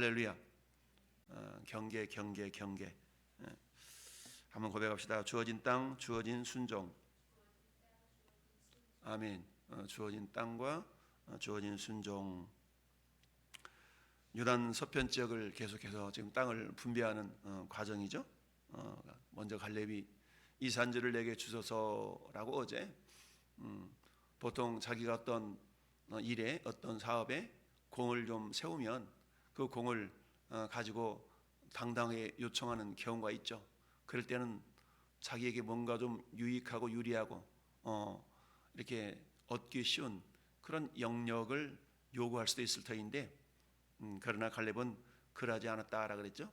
할렐루야. 경계. 한번 고백합시다. 주어진 땅, 주어진 순종. 아멘. 주어진 땅과 주어진 순종. 유단 서편 지역을 계속해서 지금 땅을 분배하는 과정이죠. 먼저 갈렙이 이 산지를 내게 주소서라고 어제 보통 자기가 어떤 일에 어떤 사업에 공을 좀 세우면 그 공을 가지고 당당하게 요청하는 경우가 있죠. 그럴 때는 자기에게 뭔가 좀 유익하고 유리하고 이렇게 얻기 쉬운 그런 영역을 요구할 수도 있을 터인데 그러나 갈렙은 그러지 않았다라 그랬죠.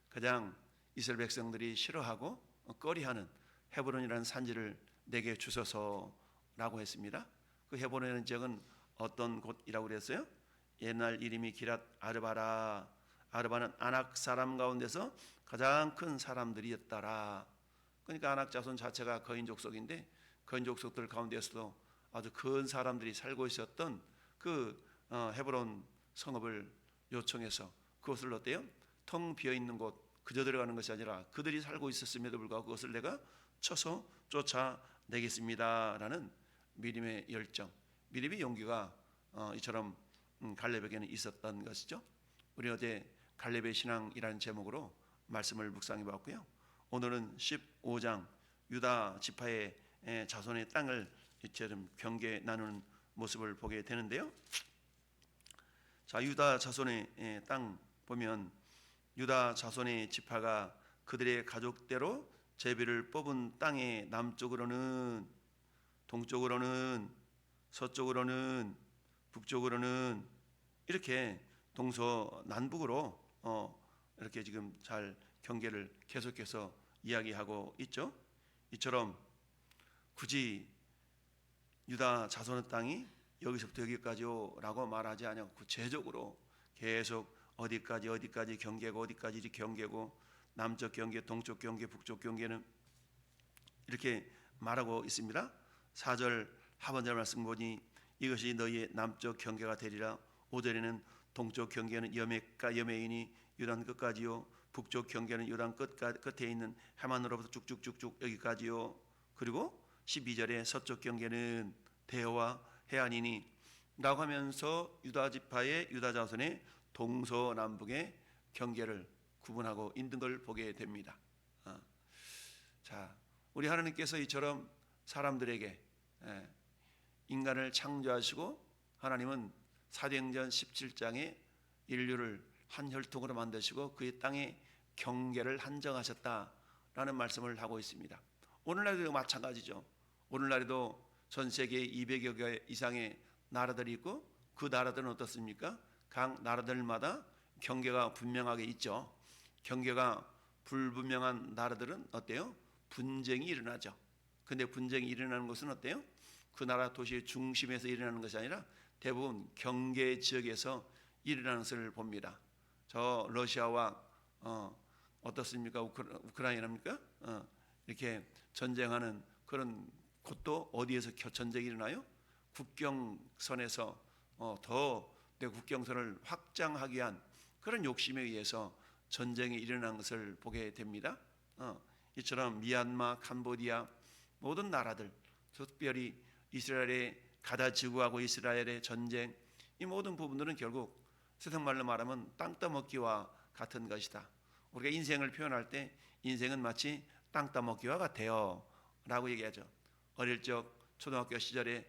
그냥 이스라엘 백성들이 싫어하고 꺼리하는 헤브론이라는 산지를 내게 주소서라고 했습니다. 그 헤브론이라는 지역은 어떤 곳이라고 그랬어요? 옛날 이름이 기랏 아르바라. 아르바는 아낙 사람 가운데서 가장 큰 사람들이었다라. 그러니까 아낙 자손 자체가 거인 족속인데 거인 족속들 가운데서도 아주 큰 사람들이 살고 있었던 그 헤브론 성읍을 요청해서 그것을 어때요? 텅 비어있는 곳 그저 들어가는 것이 아니라 그들이 살고 있었음에도 불구하고 그것을 내가 쳐서 쫓아내겠습니다 라는 미림의 열정, 미림의 용기가 이처럼 갈렙에게는 있었던 것이죠. 우리 어제 갈렙의 신앙이라는 제목으로 말씀을 묵상해 봤고요. 오늘은 15장 유다 지파의 자손의 땅을 이처럼 경계 나누는 모습을 보게 되는데요. 자, 유다 자손의 땅 보면 유다 자손의 지파가 그들의 가족대로 제비를 뽑은 땅의 남쪽으로는, 동쪽으로는, 서쪽으로는, 북쪽으로는 이렇게 동서남북으로 이렇게 지금 잘 경계를 계속해서 이야기하고 있죠. 이처럼 굳이 유다 자손의 땅이 여기서부터 여기까지요 라고 말하지 않고 구체적으로 계속 어디까지 경계고 어디까지 경계고 남쪽 경계, 동쪽 경계, 북쪽 경계는 이렇게 말하고 있습니다. 4절 하반절 말씀 보니 이것이 너희의 남쪽 경계가 되리라. 5절에는 동쪽 경계는 여맥과 여매인이 요단 끝까지요, 북쪽 경계는 요단 끝에 있는 해만으로부터 쭉쭉쭉쭉 여기까지요. 그리고 12절에 서쪽 경계는 대여와 해안이니 라고 하면서 유다 지파의 유다 자손의 동서남북의 경계를 구분하고 있는 걸 보게 됩니다. 자, 우리 하나님께서 이처럼 사람들에게 인간을 창조하시고 하나님은 사도행전 17장에 인류를 한 혈통으로 만드시고 그의 땅의 경계를 한정하셨다라는 말씀을 하고 있습니다. 오늘날도 마찬가지죠. 오늘날에도 전 세계 200여 개 이상의 나라들이 있고 그 나라들은 어떻습니까? 각 나라들마다 경계가 분명하게 있죠. 경계가 불분명한 나라들은 어때요? 분쟁이 일어나죠. 근데 분쟁이 일어나는 것은 어때요? 그 나라 도시의 중심에서 일어나는 것이 아니라 대부분 경계 지역에서 일어나는 것을 봅니다. 저 러시아와 어떻습니까? 우크라이나입니까? 이렇게 전쟁하는 그런 곳도 어디에서 전쟁이 일어나요? 국경선에서 더 내 국경선을 확장하기 위한 그런 욕심에 의해서 전쟁이 일어난 것을 보게 됩니다. 이처럼 미얀마, 캄보디아 모든 나라들, 특별히 이스라엘의 가다지구하고 이스라엘의 전쟁, 이 모든 부분들은 결국 세상말로 말하면 땅 따먹기와 같은 것이다. 우리가 인생을 표현할 때 인생은 마치 땅 따먹기와 같아요 라고 얘기하죠. 어릴 적 초등학교 시절에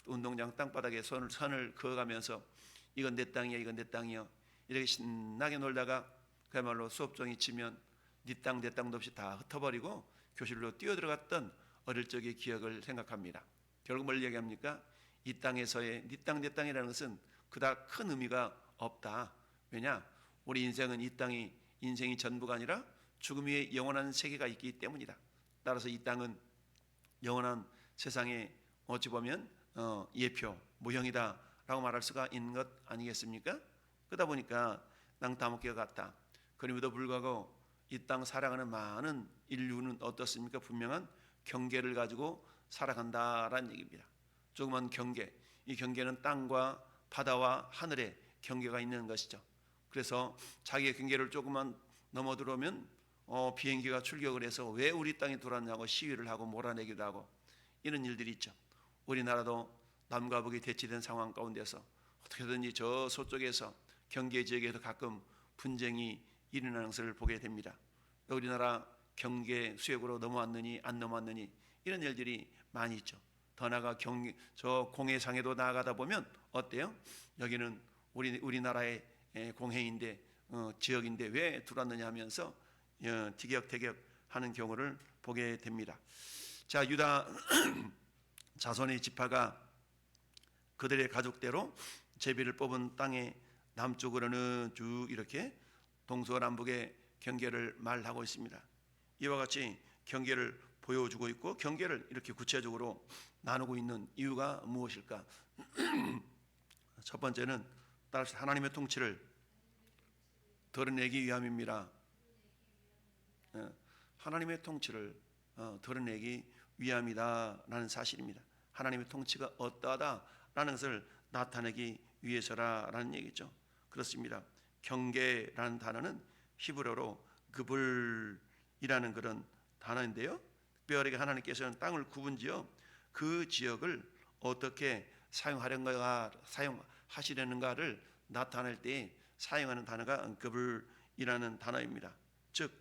운동장 땅바닥에 선을 그어가면서 이건 내 땅이야, 이건 내 땅이야 이렇게 신나게 놀다가 그야말로 수업종이 치면 네 땅 내 땅도 없이 다 흩어버리고 교실로 뛰어들어갔던 어릴 적의 기억을 생각합니다. 결국 뭘 얘기합니까? 이 땅에서의 네 땅 내 땅이라는 것은 그닥 큰 의미가 없다. 왜냐? 우리 인생은 이 땅이 인생이 전부가 아니라 죽음 위에 영원한 세계가 있기 때문이다. 따라서 이 땅은 영원한 세상에 어찌 보면 예표, 모형이다 라고 말할 수가 있는 것 아니겠습니까? 그러다 보니까 땅 따먹기가 같다. 그럼에도 불구하고 이 땅 살아가는 많은 인류는 어떻습니까? 분명한 경계를 가지고 살아간다라는 얘기입니다. 조그만 경계, 이 경계는 땅과 바다와 하늘의 경계가 있는 것이죠. 그래서 자기의 경계를 조금만 넘어 들어오면 비행기가 출격을 해서 왜 우리 땅에 들어왔냐고 시위를 하고 몰아내기도 하고 이런 일들이 있죠. 우리나라도 남과 북이 대치된 상황 가운데서 어떻게든지 저 서쪽에서 경계 지역에서 가끔 분쟁이 일어나는 것을 보게 됩니다. 우리나라 경계 수역으로 넘어왔느니 안 넘어왔느니 이런 일들이 많이 있죠. 더 나아가 저 공해상에도 나아가다 보면 어때요? 여기는 우리나라의 공해인데 지역인데 왜 들어왔느냐 하면서 티격태격하는 경우를 보게 됩니다. 자, 유다 자손의 지파가 그들의 가족대로 제비를 뽑은 땅의 남쪽으로는 쭉 이렇게 동서남북의 경계를 말하고 있습니다. 이와 같이 경계를 보여주고 있고 경계를 이렇게 구체적으로 나누고 있는 이유가 무엇일까? 첫 번째는 따라서 하나님의 통치를 드러내기 위함입니다. 하나님의 통치를 드러내기 위함이다라는 사실입니다. 하나님의 통치가 어떠하다라는 것을 나타내기 위해서라는 얘기죠. 그렇습니다. 경계라는 단어는 히브리어로 그불이라는 그런 단어인데요. 특별하게 하나님께서는 땅을 구분지어 그 지역을 어떻게 사용하시려는가를 나타낼 때 사용하는 단어가 그불이라는 단어입니다. 즉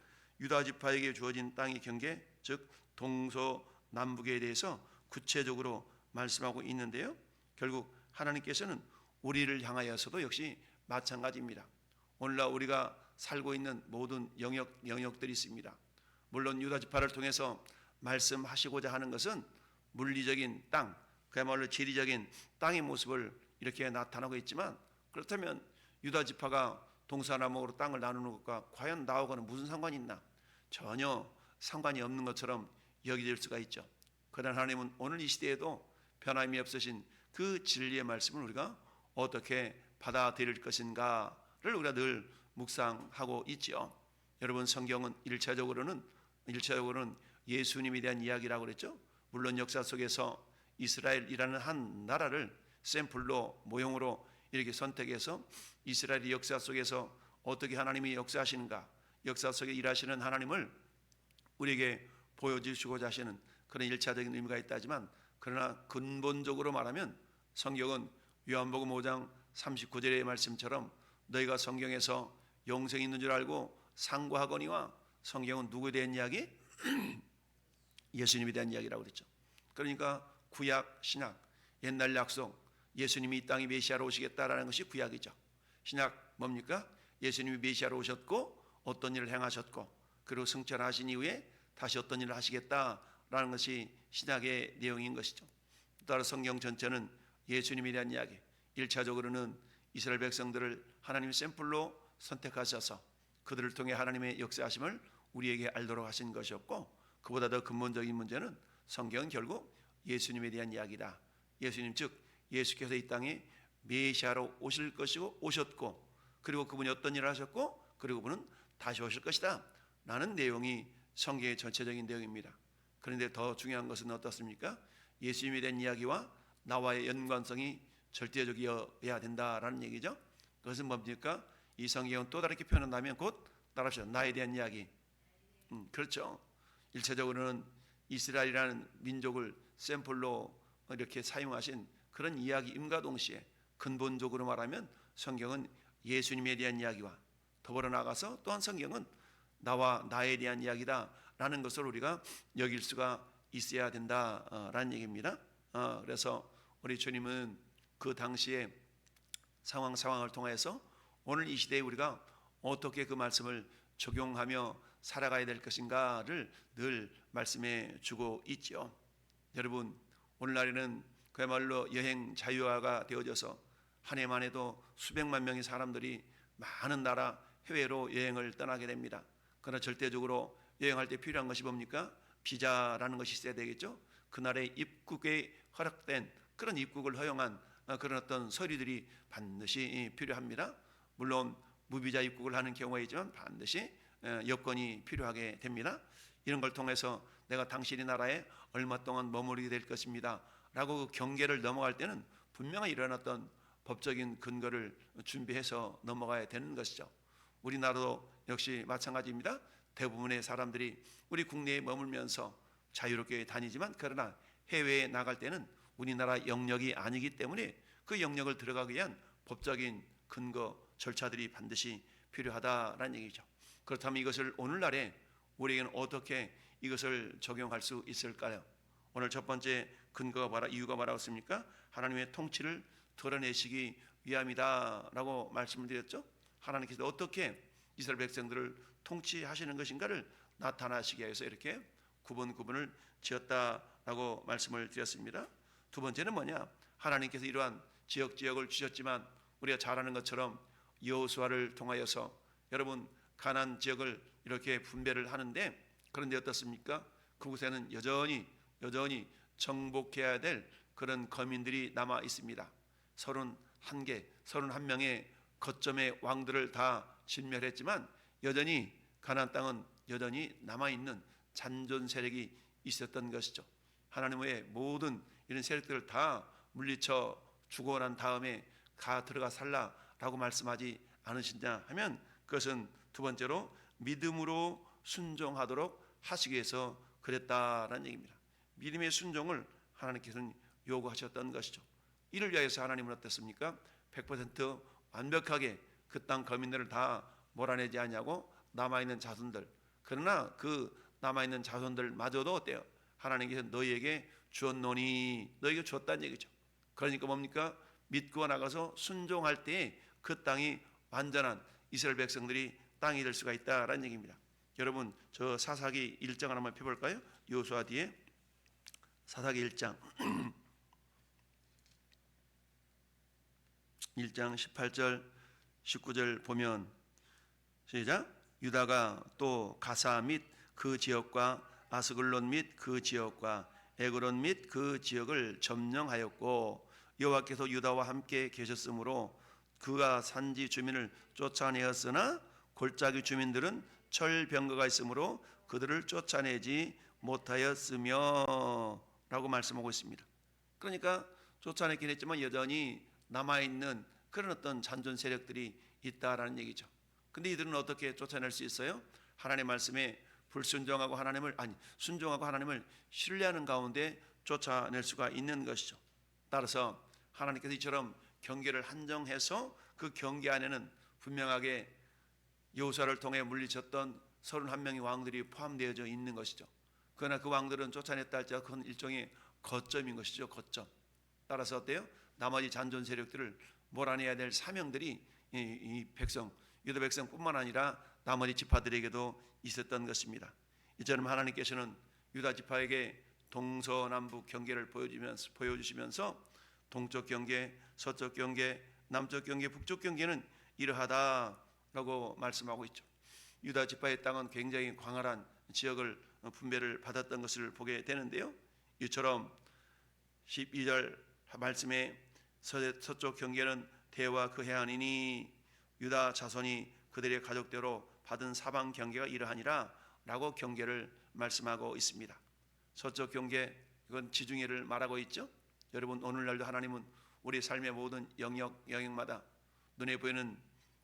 유다 지파에게 주어진 땅의 경계, 즉 동서남북에 대해서 구체적으로 말씀하고 있는데요. 결국 하나님께서는 우리를 향하여서도 역시 마찬가지입니다. 오늘날 우리가 살고 있는 모든 영역들이 있습니다. 물론 유다 지파를 통해서 말씀하시고자 하는 것은 물리적인 땅, 그야말로 지리적인 땅의 모습을 이렇게 나타나고 있지만, 그렇다면 유다 지파가 동서남북으로 땅을 나누는 것과 과연 나하고는 무슨 상관이 있나? 전혀 상관이 없는 것처럼 여겨질 수가 있죠. 그러나 하나님은 오늘 이 시대에도 변함이 없으신 그 진리의 말씀을 우리가 어떻게 받아들일 것인가를 우리가 늘 묵상하고 있지요. 여러분, 성경은 일차적으로는 예수님에 대한 이야기라고 그랬죠. 물론 역사 속에서 이스라엘이라는 한 나라를 샘플로 모형으로 이렇게 선택해서 이스라엘의 역사 속에서 어떻게 하나님이 역사하시는가, 역사 속에 일하시는 하나님을 우리에게 보여주시고자 하시는 그런 일차적인 의미가 있다지만, 그러나 근본적으로 말하면 성경은 요한복음 5장 39절의 말씀처럼 너희가 성경에서 영생이 있는 줄 알고 상고하거니와, 성경은 누구에 대한 이야기? 예수님에 대한 이야기라고 그랬죠. 그러니까 구약, 신약, 옛날 약속, 예수님이 이 땅에 메시아로 오시겠다라는 것이 구약이죠. 신약 뭡니까? 예수님이 메시아로 오셨고 어떤 일을 행하셨고 그리고 승천하신 이후에 다시 어떤 일을 하시겠다라는 것이 신약의 내용인 것이죠. 따라 성경 전체는 예수님에 대한 이야기, 1차적으로는 이스라엘 백성들을 하나님의 샘플로 선택하셔서 그들을 통해 하나님의 역사하심을 우리에게 알도록 하신 것이었고, 그보다 더 근본적인 문제는 성경은 결국 예수님에 대한 이야기다. 예수님, 즉 예수께서 이 땅에 메시아로 오실 것이고 오셨고, 그리고 그분이 어떤 일을 하셨고, 그리고 그분은 다시 오실 것이다 라는 내용이 성경의 전체적인 내용입니다. 그런데 더 중요한 것은 어떻습니까? 예수님에 대한 이야기와 나와의 연관성이 절대적이어야 된다라는 얘기죠. 그것은 뭡니까? 이 성경은 또 다르게 표현한다면 곧 따라합시다. 나에 대한 이야기. 그렇죠. 일차적으로는 이스라엘이라는 민족을 샘플로 이렇게 사용하신 그런 이야기임과 동시에 근본적으로 말하면 성경은 예수님에 대한 이야기와 더불어 나가서 또한 성경은 나와 나에 대한 이야기다라는 것을 우리가 여길 수가 있어야 된다라는 얘기입니다. 그래서 우리 주님은 그 당시에 상황을 통해서 오늘 이 시대에 우리가 어떻게 그 말씀을 적용하며 살아가야 될 것인가를 늘 말씀해 주고 있죠. 여러분, 오늘날에는 그야말로 여행 자유화가 되어져서 한 해만 해도 수백만 명의 사람들이 많은 나라 해외로 여행을 떠나게 됩니다. 그러나 절대적으로 여행할 때 필요한 것이 뭡니까? 비자라는 것이 있어야 되겠죠. 그 나라의 입국에 허락된 그런 입국을 허용한 그런 어떤 서류들이 반드시 필요합니다. 물론 무비자 입국을 하는 경우가 있지만 반드시 여건이 필요하게 됩니다. 이런 걸 통해서 내가 당신의 나라에 얼마 동안 머무르게 될 것입니다 라고 그 경계를 넘어갈 때는 분명히 이런 어떤 법적인 근거를 준비해서 넘어가야 되는 것이죠. 우리나라도 역시 마찬가지입니다. 대부분의 사람들이 우리 국내에 머물면서 자유롭게 다니지만 그러나 해외에 나갈 때는 우리나라 영역이 아니기 때문에 그 영역을 들어가기 위한 법적인 근거 절차들이 반드시 필요하다라는 얘기죠. 그렇다면 이것을 오늘날에 우리에게는 어떻게 이것을 적용할 수 있을까요? 오늘 첫 번째 근거가 이유가 뭐라고 했습니까? 하나님의 통치를 드러내시기 위함이다라고 말씀을 드렸죠. 하나님께서 어떻게 이스라엘 백성들을 통치하시는 것인가를 나타나시기 위해서 이렇게 구분을 지었다라고 말씀을 드렸습니다. 두 번째는 뭐냐? 하나님께서 이러한 지역을 주셨지만 우리가 잘 아는 것처럼 여호수아를 통하여서 여러분 가나안 지역을 이렇게 분배를 하는데, 그런데 어떻습니까? 그곳에는 여전히 정복해야 될 그런 거민들이 남아 있습니다. 31명의 거점의 왕들을 다 진멸했지만 여전히 가나안 땅은 여전히 남아 있는 잔존 세력이 있었던 것이죠. 하나님의 모든 이런 세력들을 다 물리쳐 죽어 난 다음에 들어가 살라라고 말씀하지 않으시냐 하면, 그것은 두 번째로 믿음으로 순종하도록 하시기 위해서 그랬다라는 얘기입니다. 믿음의 순종을 하나님께서는 요구하셨던 것이죠. 이를 위해서 하나님은 어땠습니까? 100% 완벽하게 그 땅 거민들을 다 몰아내지 않냐고 남아있는 자손들, 그러나 그 남아있는 자손들마저도 어때요? 하나님께서 너희에게 주었노니, 너희에게 주었다는 얘기죠. 그러니까 뭡니까? 믿고 나가서 순종할 때에 그 땅이 완전한 이스라엘 백성들이 땅이 될 수가 있다라는 얘기입니다. 여러분 저 사사기 1장을 한번 펴볼까요? 여호수아 뒤에 사사기 1장 1장 18절 19절 보면 시작. 유다가 또 가사 및 그 지역과 아스글론 및 그 지역과 에그론 및 그 지역을 점령하였고, 여호와께서 유다와 함께 계셨으므로 그가 산지 주민을 쫓아내었으나 골짜기 주민들은 철병거가 있으므로 그들을 쫓아내지 못하였으며 라고 말씀하고 있습니다. 그러니까 쫓아내긴 했지만 여전히 남아있는 그런 어떤 잔존 세력들이 있다라는 얘기죠. 근데 이들은 어떻게 쫓아낼 수 있어요? 하나님의 말씀에 불순종하고 순종하고 하나님을 신뢰하는 가운데 쫓아낼 수가 있는 것이죠. 따라서 하나님께서 이처럼 경계를 한정해서 그 경계 안에는 분명하게 여호수아를 통해 물리쳤던 31명의 왕들이 포함되어져 있는 것이죠. 그러나 그 왕들은 쫓아냈다 할지라도 그건 일종의 거점인 것이죠. 거점. 따라서 어때요? 나머지 잔존 세력들을 몰아내야 될 사명들이 이 백성, 유다 백성뿐만 아니라 나머지 지파들에게도 있었던 것입니다. 이처럼 하나님께서는 유다 지파에게 동서남북 경계를 보여주시면서 동쪽 경계, 서쪽 경계, 남쪽 경계, 북쪽 경계는 이러하다라고 말씀하고 있죠. 유다 지파의 땅은 굉장히 광활한 지역을 분배를 받았던 것을 보게 되는데요. 이처럼 12절 말씀에 서쪽 경계는 대와 그 해안이니 유다 자손이 그들의 가족대로 받은 사방 경계가 이러하니라 라고 경계를 말씀하고 있습니다. 서쪽 경계, 이건 지중해를 말하고 있죠. 여러분 오늘날도 하나님은 우리 삶의 모든 영역마다 눈에 보이는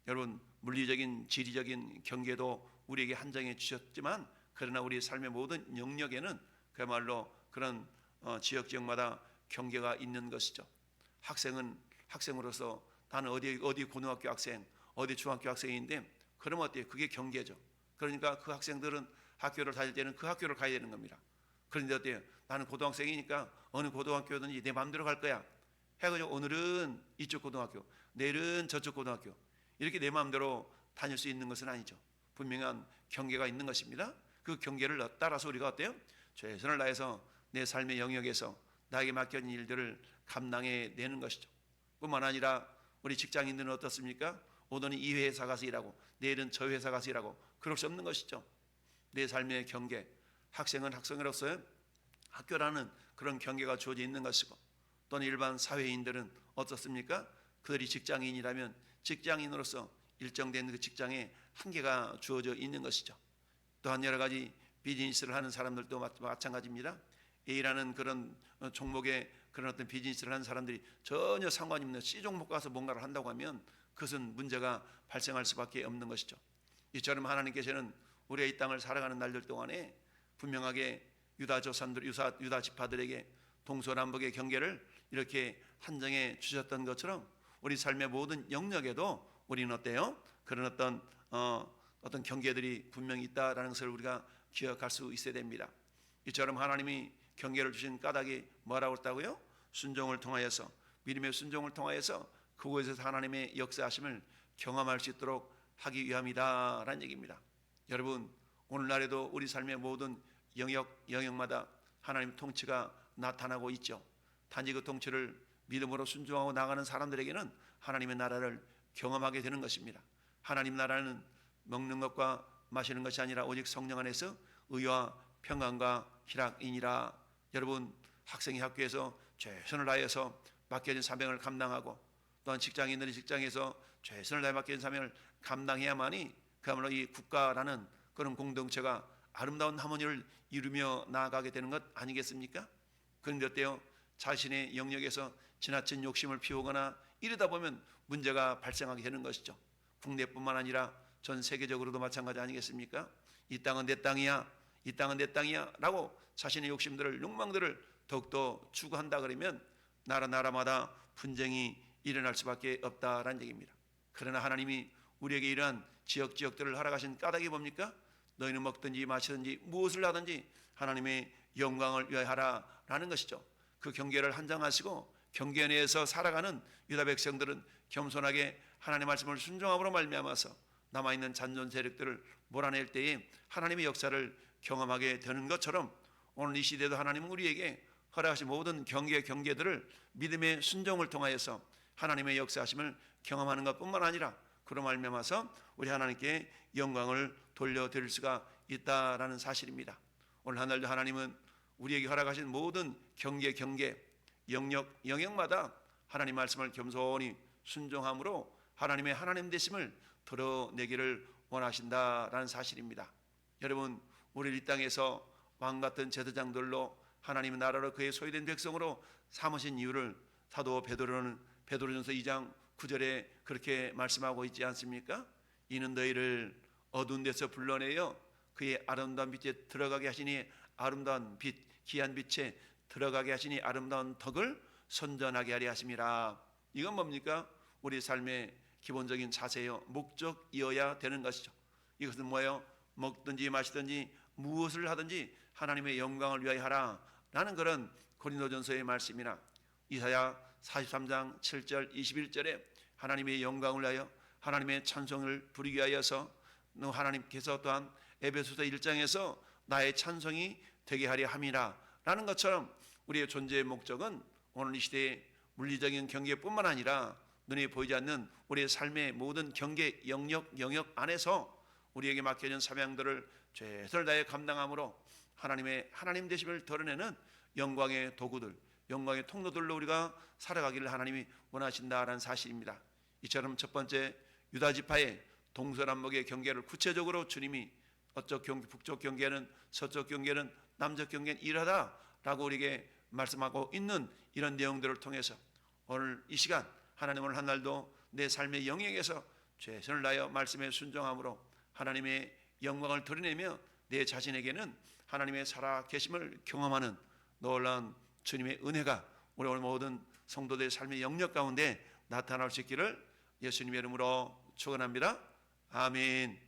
여러분 물리적인 지리적인 경계도 우리에게 한정해 주셨지만, 그러나 우리 삶의 모든 영역에는 그야말로 그런 지역마다 경계가 있는 것이죠. 학생은 학생으로서 나는 어디 고등학교 학생, 어디 중학교 학생인데 그러면 어때요? 그게 경계죠. 그러니까 그 학생들은 학교를 다닐 때는 그 학교를 가야 되는 겁니다. 그런데 어때요? 나는 고등학생이니까 어느 고등학교든지 내 마음대로 갈 거야 해가지고 오늘은 이쪽 고등학교, 내일은 저쪽 고등학교, 이렇게 내 마음대로 다닐 수 있는 것은 아니죠. 분명한 경계가 있는 것입니다. 그 경계를 따라서 우리가 어때요? 최선을 다해서 내 삶의 영역에서 나에게 맡겨진 일들을 감당해 내는 것이죠. 뿐만 아니라 우리 직장인들은 어떻습니까? 오늘은 이 회사 가서 일하고 내일은 저 회사 가서 일하고 그럴 수 없는 것이죠. 내 삶의 경계, 학생은 학생으로서의 학교라는 그런 경계가 주어져 있는 것이고, 또는 일반 사회인들은 어떻습니까? 그들이 직장인이라면 직장인으로서 일정된 그 직장에 한계가 주어져 있는 것이죠. 또한 여러 가지 비즈니스를 하는 사람들도 마찬가지입니다. A라는 그런 종목의 그런 어떤 비즈니스를 하는 사람들이 전혀 상관이 없는 C종목 가서 뭔가를 한다고 하면 그것은 문제가 발생할 수밖에 없는 것이죠. 이처럼 하나님께서는 우리의 이 땅을 살아가는 날들 동안에 분명하게 유다 조상들, 유다 지파들에게 동서남북의 경계를 이렇게 한정해 주셨던 것처럼 우리 삶의 모든 영역에도 우리는 어때요? 그런 어떤 경계들이 분명히 있다라는 것을 우리가 기억할 수 있어야 됩니다. 이처럼 하나님이 경계를 주신 까닭이 뭐라고 했다고요? 순종을 통하여서, 믿음의 순종을 통하여서 그곳에서 하나님의 역사하심을 경험할 수 있도록 하기 위함이다라는 얘기입니다. 여러분, 오늘날에도 우리 삶의 모든 영역마다 하나님 통치가 나타나고 있죠. 단지 그 통치를 믿음으로 순종하고 나가는 사람들에게는 하나님의 나라를 경험하게 되는 것입니다. 하나님 나라는 먹는 것과 마시는 것이 아니라 오직 성령 안에서 의와 평안과 희락이니라. 여러분, 학생이 학교에서 최선을 다해서 맡겨진 사명을 감당하고, 또한 직장인들이 직장에서 최선을 다해 맡겨진 사명을 감당해야만이 그야말로 이 국가라는 그런 공동체가 아름다운 하모니를 이루며 나아가게 되는 것 아니겠습니까? 그런데 어때요? 자신의 영역에서 지나친 욕심을 피우거나 이러다 보면 문제가 발생하게 되는 것이죠. 국내뿐만 아니라 전 세계적으로도 마찬가지 아니겠습니까? 이 땅은 내 땅이야, 이 땅은 내 땅이야 라고 자신의 욕심들을, 욕망들을 더욱더 추구한다 그러면 나라마다 분쟁이 일어날 수밖에 없다라는 얘기입니다. 그러나 하나님이 우리에게 이러한 지역들을 허락하신 까닭이 뭡니까? 너희는 먹든지 마시든지 무엇을 하든지 하나님의 영광을 위하여 하라라는 것이죠. 그 경계를 한정하시고 경계 내에서 살아가는 유다 백성들은 겸손하게 하나님의 말씀을 순종함으로 말미암아서 남아있는 잔존 세력들을 몰아낼 때에 하나님의 역사를 경험하게 되는 것처럼 오늘 이 시대도 하나님은 우리에게 허락하신 모든 경계들을 믿음의 순종을 통하여서 하나님의 역사하심을 경험하는 것뿐만 아니라 그로 말미암아서 우리 하나님께 영광을 돌려드릴 수가 있다라는 사실입니다. 오늘 하늘도 하나님은 우리에게 허락하신 모든 경계, 영역마다 하나님 말씀을 겸손히 순종함으로 하나님의 하나님 되심을 드러내기를 원하신다라는 사실입니다. 여러분, 우리 이 땅에서 왕같은 제사장들로 하나님의 나라로 그의 소유된 백성으로 삼으신 이유를 사도 베드로는 베드로전서 2장 9절에 그렇게 말씀하고 있지 않습니까? 이는 너희를 어두운 데서 불러내어 그의 아름다운 빛에 들어가게 하시니 아름다운 빛, 귀한 빛에 들어가게 하시니 아름다운 덕을 선전하게 하려 하심이라. 이건 뭡니까? 우리 삶의 기본적인 자세요, 목적이어야 되는 것이죠. 이것은 뭐예요? 먹든지 마시든지 무엇을 하든지 하나님의 영광을 위하여 하라 라는 그런 고린도전서의 말씀이나 이사야 43장 7절 21절에 하나님의 영광을 위하여 하나님의 찬송을 부르기 위하여서 하나님께서 또한 에베소서 1장에서 나의 찬송이 되게 하려 함이라 라는 것처럼 우리의 존재의 목적은 오늘 이 시대의 물리적인 경계뿐만 아니라 눈에 보이지 않는 우리의 삶의 모든 경계 영역 안에서 우리에게 맡겨진 사명들을 최선을 다해 감당함으로 하나님의 하나님 되심을 드러내는 영광의 도구들, 영광의 통로들로 우리가 살아가기를 하나님이 원하신다라는 사실입니다. 이처럼 첫 번째 유다 지파의 동서남북의 경계를 구체적으로 주님이 북쪽 경계는 서쪽 경계는 남쪽 경계는 이러하다라고 우리에게 말씀하고 있는 이런 내용들을 통해서 오늘 이 시간 하나님 오늘 한 날도 내 삶의 영역에서 최선을 다하여 말씀에 순종함으로 하나님의 영광을 드러내며 내 자신에게는 하나님의 살아계심을 경험하는 놀라운 주님의 은혜가 우리 오늘 모든 성도들의 삶의 영역 가운데 나타날 수 있기를 예수님의 이름으로 축원합니다. 아멘.